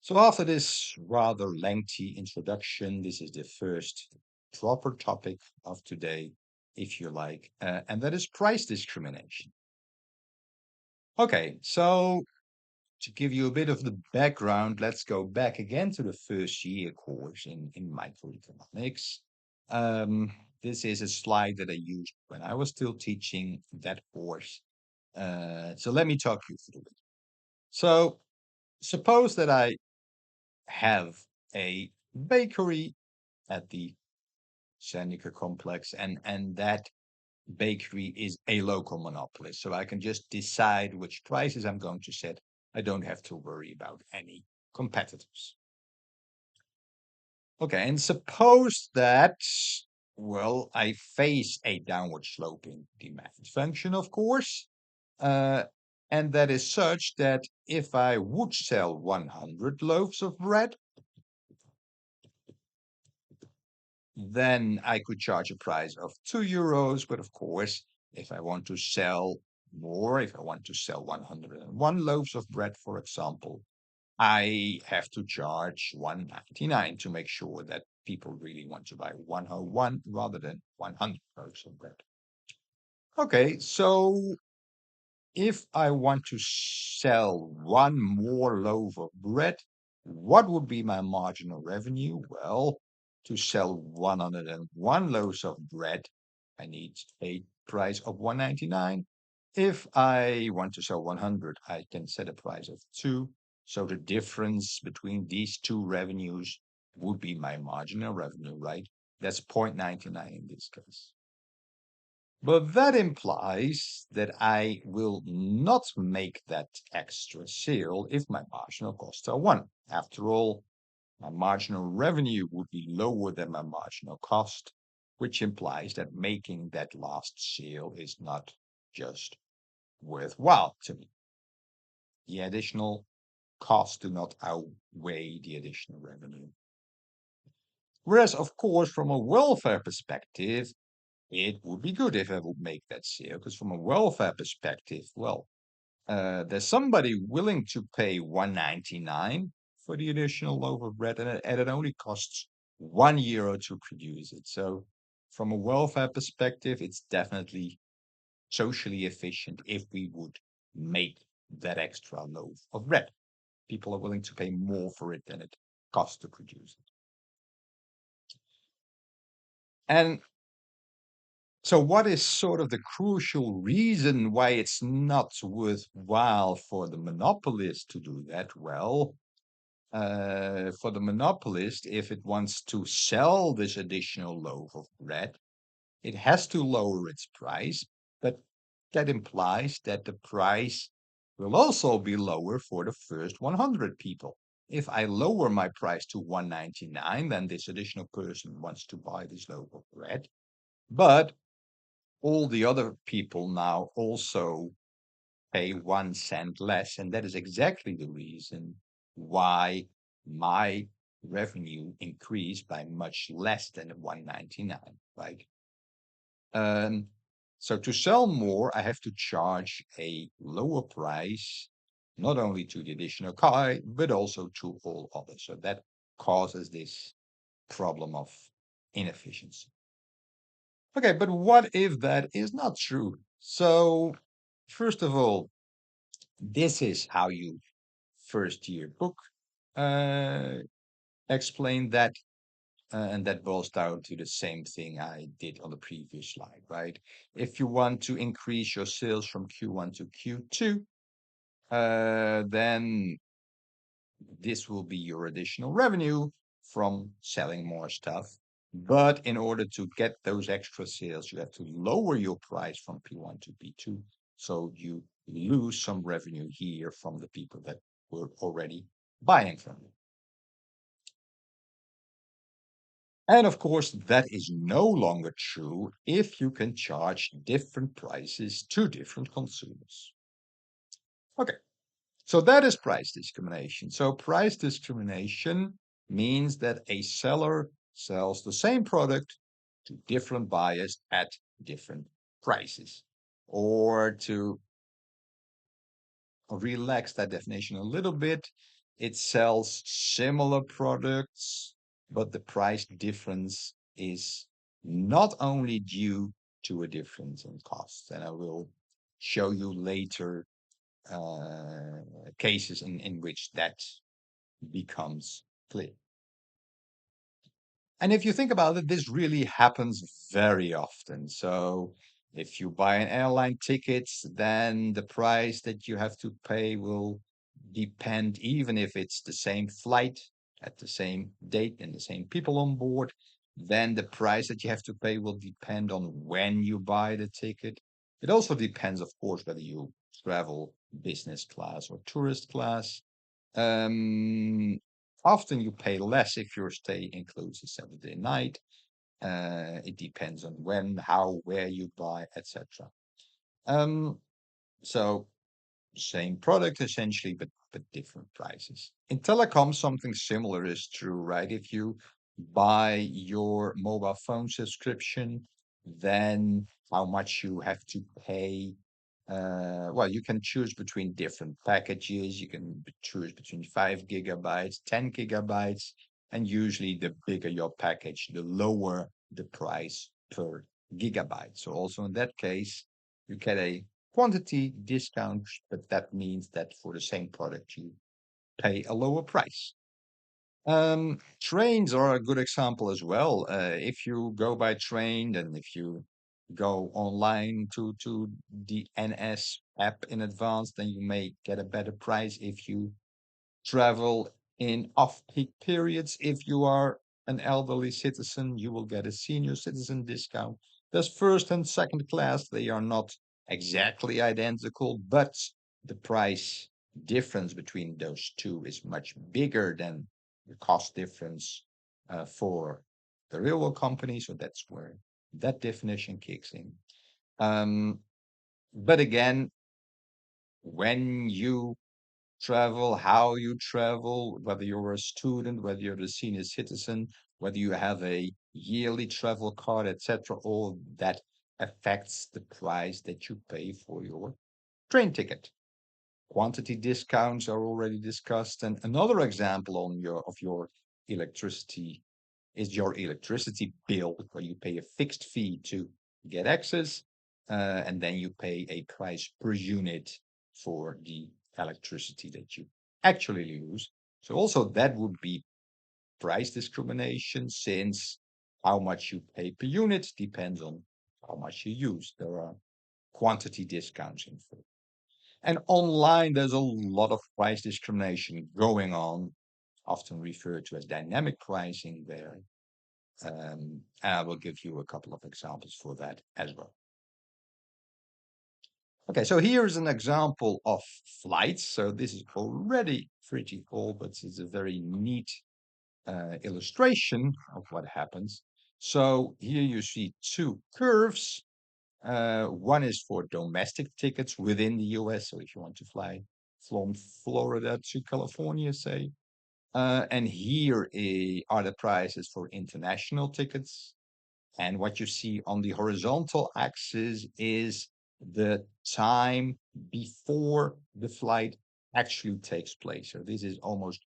So after this rather lengthy introduction, this is the first proper topic of today, if you like, and that is price discrimination. Okay, so to give you a bit of the background, let's go back again to the first year course in microeconomics. Um, this is a slide that I used when I was still teaching that course. So let me talk you through it. So suppose that I have a bakery at the Seneca complex, and that bakery is a local monopolist. So I can just decide which prices I'm going to set. I don't have to worry about any competitors. Okay, and suppose that, well, I face a downward sloping demand function, of course, uh, and that is such that if I would sell 100 loaves of bread, then I could charge a price of €2. But of course, if I want to sell more, if I want to sell 101 loaves of bread, for example, I have to charge 1.99 to make sure that people really want to buy 101 rather than 100 loaves of bread. Okay, so if I want to sell one more loaf of bread, what would be my marginal revenue? Well, to sell 101 loaves of bread, I need a price of 1.99. If I want to sell 100, I can set a price of 2. So the difference between these two revenues would be my marginal revenue, right? That's 0.99 in this case. But that implies that I will not make that extra sale if my marginal costs are 1. After all, my marginal revenue would be lower than my marginal cost, which implies that making that last sale is not just worthwhile to me. The additional costs do not outweigh the additional revenue. Whereas, of course, from a welfare perspective, it would be good if I would make that sale, because from a welfare perspective, well, there's somebody willing to pay 1.99 for the additional loaf of bread, and it only costs €1 to produce it. So from a welfare perspective, it's definitely socially efficient if we would make that extra loaf of bread. People are willing to pay more for it than it costs to produce it. And so what is sort of the crucial reason why it's not worthwhile for the monopolist to do that? Well, for the monopolist, if it wants to sell this additional loaf of bread, it has to lower its price, but that implies that the price will also be lower for the first 100 people. If I lower my price to 1.99, then this additional person wants to buy this loaf of bread. But all the other people now also pay 1 cent less. And that is exactly the reason why my revenue increased by much less than 1.99, right? Um, so to sell more, I have to charge a lower price, not only to the additional car, but also to all others. So that causes this problem of inefficiency. Okay, but what if that is not true? So, first of all, this is how you first year book uh, explain that, and that boils down to the same thing I did on the previous slide, right? If you want to increase your sales from Q1 to Q2, then this will be your additional revenue from selling more stuff. But in order to get those extra sales, you have to lower your price from P1 to P2. So you lose some revenue here from the people that were already buying from you. And of course, that is no longer true if you can charge different prices to different consumers. Okay, so that is price discrimination. So price discrimination means that a seller sells the same product to different buyers at different prices. Or to relax that definition a little bit, It sells similar products, but the price difference is not only due to a difference in cost. And I will show you later cases in which that becomes clear. And if you think about it, this really happens very often. So if you buy an airline ticket, then the price that you have to pay will depend, even if it's the same flight at the same date and the same people on board, then the price that you have to pay will depend on when you buy the ticket. It also depends, of course, whether you travel business class or tourist class. Um, Often you pay less if your stay includes a Saturday night. It depends on when, how, where you buy, etc. Um, so same product essentially, but different prices. In telecom, something similar is true, right? If you buy your mobile phone subscription, then how much you have to pay. Well, you can choose between different packages. You can choose between 5 GB, 10 GB, and usually the bigger your package, the lower the price per gigabyte. So also in that case, you get a quantity discount, but that means that for the same product, you pay a lower price. Trains are a good example as well. If you go by train, and if you go online to the NS app in advance, then you may get a better price. If you travel in off-peak periods. If you are an elderly citizen, you will get a senior citizen discount. There's first and second class. They are not exactly identical, but the price difference between those two is much bigger than the cost difference for the railroad company. So that's where that definition kicks in. Um, but again, when you travel, how you travel, whether you're a student, whether you're a senior citizen, whether you have a yearly travel card, etc. All that affects the price that you pay for your train ticket. Quantity discounts are already discussed, and another example on your electricity is your electricity bill, where you pay a fixed fee to get access, and then you pay a price per unit for the electricity that you actually use. So also that would be price discrimination, since how much you pay per unit depends on how much you use. There are quantity discounts involved. And online, there's a lot of price discrimination going on, often referred to as dynamic pricing there. And I will give you a couple of examples for that as well. Okay, so here's an example of flights. So this is already pretty old, but it's a very neat illustration of what happens. So here you see two curves. One is for domestic tickets within the US. So if you want to fly from Florida to California, say, and here are the prices for international tickets. And what you see on the horizontal axis is the time before the flight actually takes place. So this is almost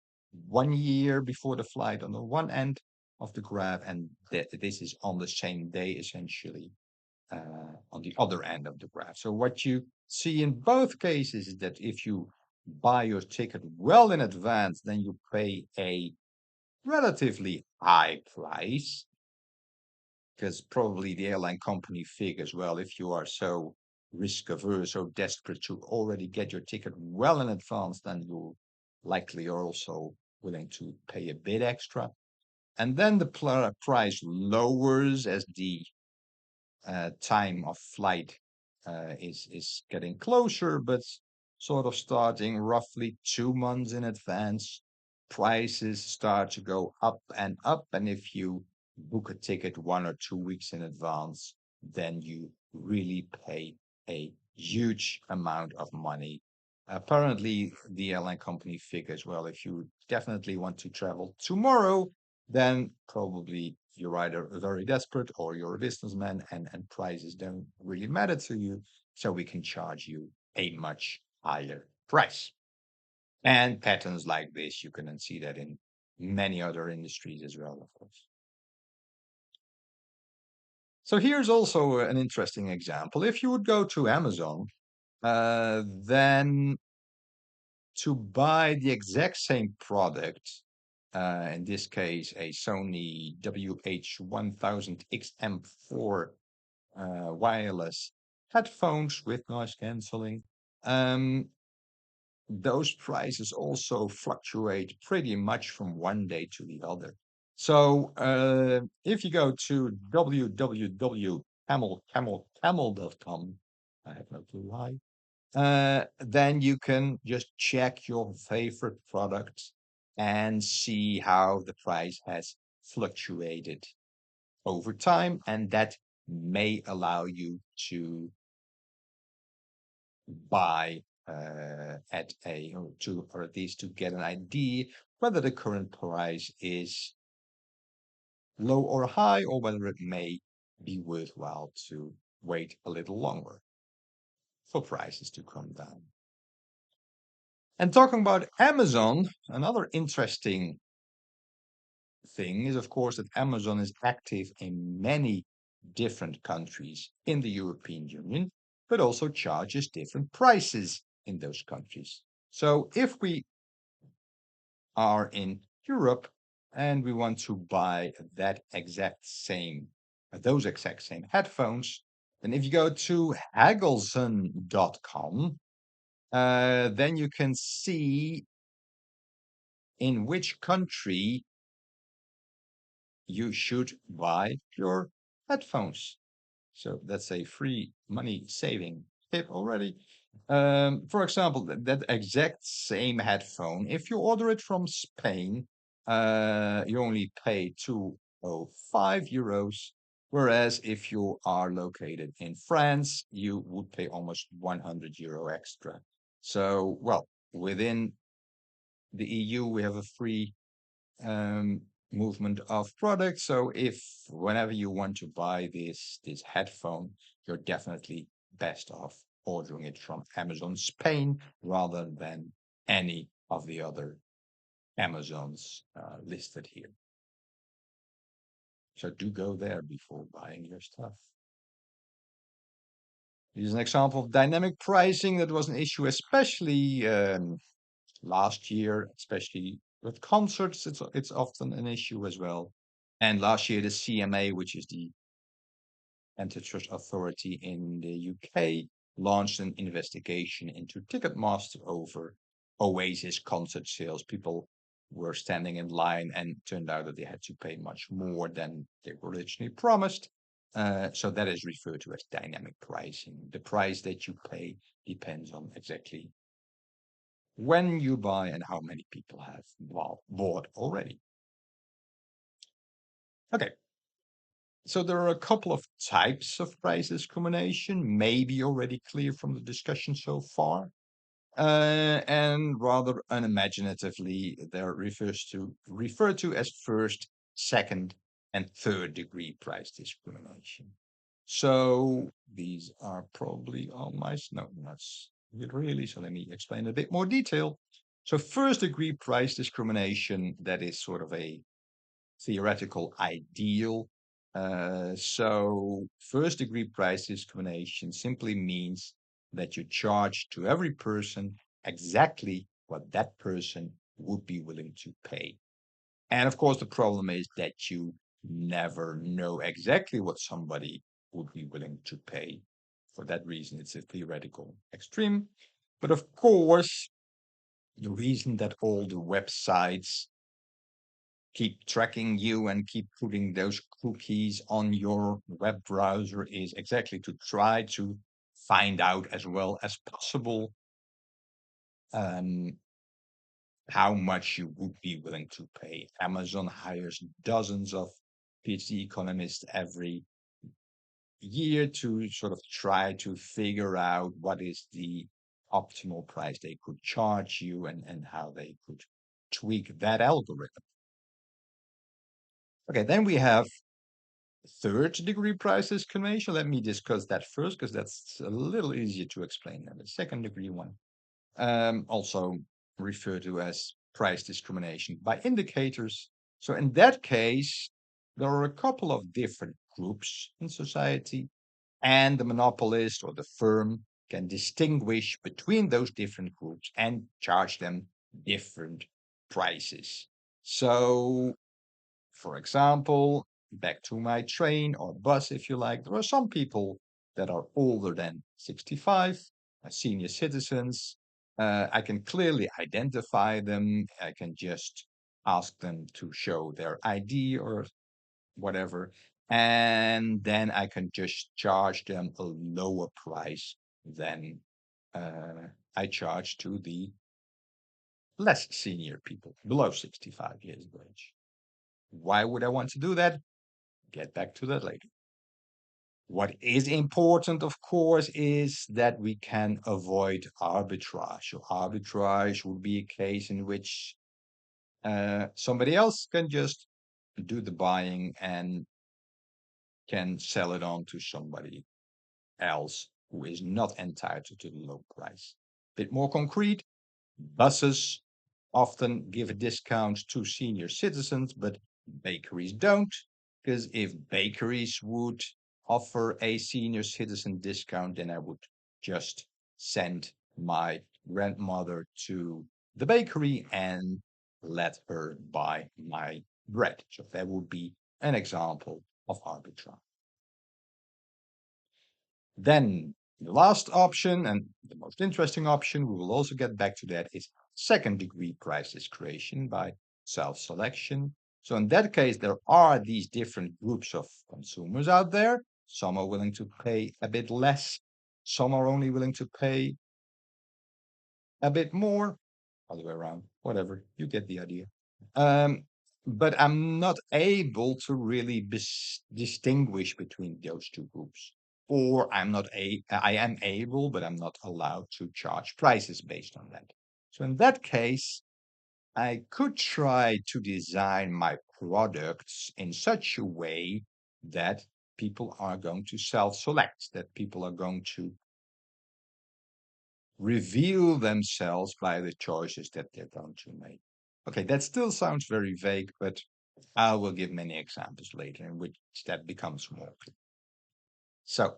1 year before the flight on the one end of the graph, and this is on the same day, essentially, on the other end of the graph. So what you see in both cases is that if you buy your ticket well in advance, then you pay a relatively high price, because probably the airline company figures, well, if you are so risk averse or desperate to already get your ticket well in advance, then you likely are also willing to pay a bit extra. And then the price lowers as the time of flight is getting closer, but sort of starting roughly 2 months in advance, prices start to go up and up. And if you book a ticket 1 or 2 weeks in advance, then you really pay a huge amount of money. Apparently, the airline company figures, well, if you definitely want to travel tomorrow, then probably you're either very desperate or you're a businessman, and prices don't really matter to you. So we can charge you a much higher price. And patterns like this, you can then see that in many other industries as well, of course. So here's also an interesting example. If you would go to Amazon, then to buy the exact same product, in this case, a Sony WH-1000XM4 wireless headphones with noise canceling, um, those prices also fluctuate pretty much from one day to the other. So if you go to www.camel.com, I have no clue why, then you can just check your favorite products and see how the price has fluctuated over time, and that may allow you to buy at a or to or at least to get an idea whether the current price is low or high, or whether it may be worthwhile to wait a little longer for prices to come down. And talking about Amazon, another interesting thing is, of course, that Amazon is active in many different countries in the European Union, but also charges different prices in those countries. So if we are in Europe and we want to buy those exact same headphones, then if you go to hagelson.com, then you can see in which country you should buy your headphones. So that's a free money saving tip already. For example, that exact same headphone, if you order it from Spain, you only pay 205 euros. Whereas if you are located in France, you would pay almost 100 euro extra. So, well, within the EU, we have a free um, movement of products. So if whenever you want to buy this headphone, you're definitely best off ordering it from Amazon Spain rather than any of the other Amazons listed here. So do go there before buying your stuff. Here's an example of dynamic pricing that was an issue, especially last year, especially with concerts. It's often an issue as well. And last year, the CMA, which is the antitrust authority in the UK, launched an investigation into Ticketmaster over Oasis concert sales. People were standing in line and turned out that they had to pay much more than they were originally promised. So that is referred to as dynamic pricing. The price that you pay depends on exactly when you buy and how many people have bought already. Okay, so there are a couple of types of price discrimination, maybe already clear from the discussion so far. And rather unimaginatively, they're referred to as first, second, and third degree price discrimination. So these are probably all my notes. Really, so let me explain a bit more detail. So first degree price discrimination, that is sort of a theoretical ideal. So first degree price discrimination simply means that you charge to every person exactly what that person would be willing to pay. And of course, the problem is that you never know exactly what somebody would be willing to pay. For that reason, it's a theoretical extreme. But of course, the reason that all the websites keep tracking you and keep putting those cookies on your web browser is exactly to try to find out as well as possible um, how much you would be willing to pay. Amazon hires dozens of PhD economists every year to sort of try to figure out what is the optimal price they could charge you and how they could tweak that algorithm. Okay, then we have third degree price discrimination. Let me discuss that first because that's a little easier to explain than the second degree one. Also referred to as price discrimination by indicators. So in that case, there are a couple of different groups in society, and the monopolist or the firm can distinguish between those different groups and charge them different prices. So, for example, back to my train or bus, if you like, there are some people that are older than 65, senior citizens. I can clearly identify them. I can just ask them to show their ID or whatever. And then I can just charge them a lower price than I charge to the less senior people below 65 years of age. Why would I want to do that? Get back to that later. What is important, of course, is that we can avoid arbitrage. So arbitrage would be a case in which somebody else can just do the buying and can sell it on to somebody else who is not entitled to the low price. Bit more concrete, buses often give a discount to senior citizens, but bakeries don't. Because if bakeries would offer a senior citizen discount, then I would just send my grandmother to the bakery and let her buy my bread. So that would be an example of arbitrage. Then the last option, and the most interesting option, we will also get back to that, is second degree price discrimination by self-selection. So in that case, there are these different groups of consumers out there. Some are willing to pay a bit less. Some are only willing to pay a bit more, other way around, whatever, you get the idea. Um, but I'm not able to really distinguish between those two groups. Or I am able, but I'm not allowed to charge prices based on that. So in that case, I could try to design my products in such a way that people are going to self-select, that people are going to reveal themselves by the choices that they're going to make. Okay, that still sounds very vague, but I will give many examples later in which that becomes more clear. So,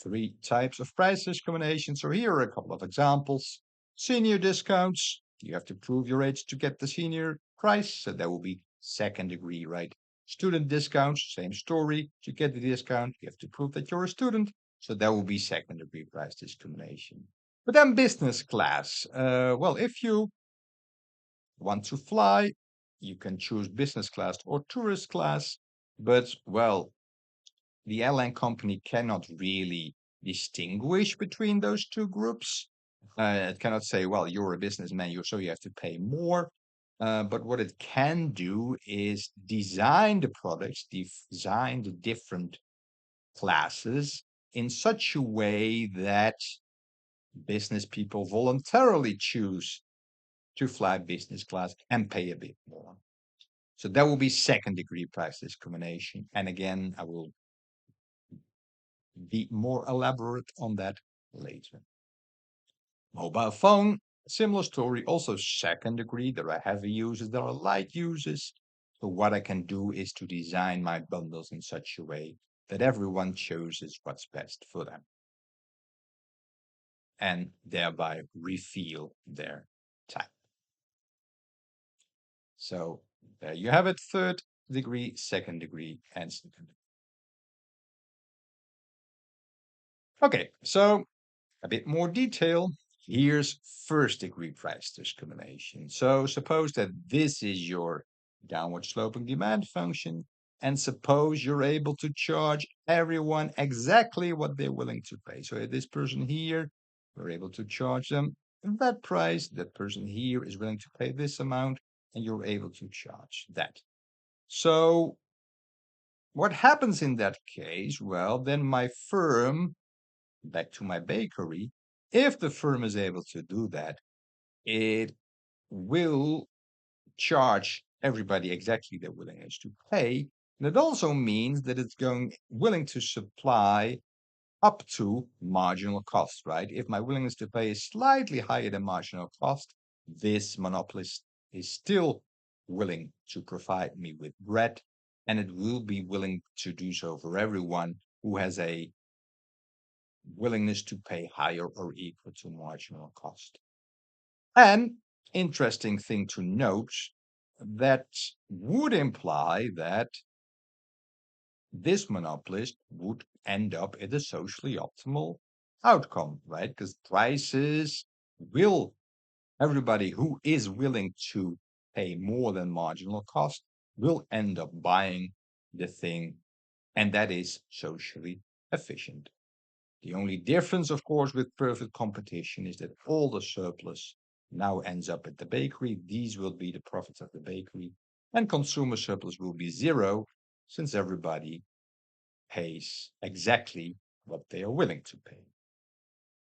three types of price discrimination. So here are a couple of examples. Senior discounts. You have to prove your age to get the senior price. So that will be second degree, right? Student discounts, same story. To get the discount, you have to prove that you're a student. So that will be second degree price discrimination. But then business class. Well, if you want to fly, you can choose business class or tourist class. But, well, the airline company cannot really distinguish between those two groups. It cannot say, well, you're a businessman, so you have to pay more. But what it can do is design the products, design the different classes in such a way that business people voluntarily choose to fly business class and pay a bit more. So that will be second degree price discrimination. And again, I will be more elaborate on that later. Mobile phone, similar story, also second degree. There are heavy users, there are light users. So what I can do is to design my bundles in such a way that everyone chooses what's best for them and thereby reveal their type. So there you have it, third degree, second degree, and second degree. Okay, so a bit more detail. Here's first degree price discrimination. So suppose that this is your downward sloping demand function, and suppose you're able to charge everyone exactly what they're willing to pay. So this person here, we're able to charge them that price. That person here is willing to pay this amount, and you're able to charge that. So what happens in that case? Well, then my firm, back to my bakery, if the firm is able to do that, it will charge everybody exactly their willingness to pay. And it also means that it's willing to supply up to marginal cost, right? If my willingness to pay is slightly higher than marginal cost, this monopolist is still willing to provide me with bread, and it will be willing to do so for everyone who has a willingness to pay higher or equal to marginal cost. And interesting thing to note, that would imply that this monopolist would end up at a socially optimal outcome, right? Because prices will, everybody who is willing to pay more than marginal cost will end up buying the thing, and that is socially efficient. The only difference, of course, with perfect competition is that all the surplus now ends up at the bakery. These will be the profits of the bakery, and consumer surplus will be zero since everybody pays exactly what they are willing to pay.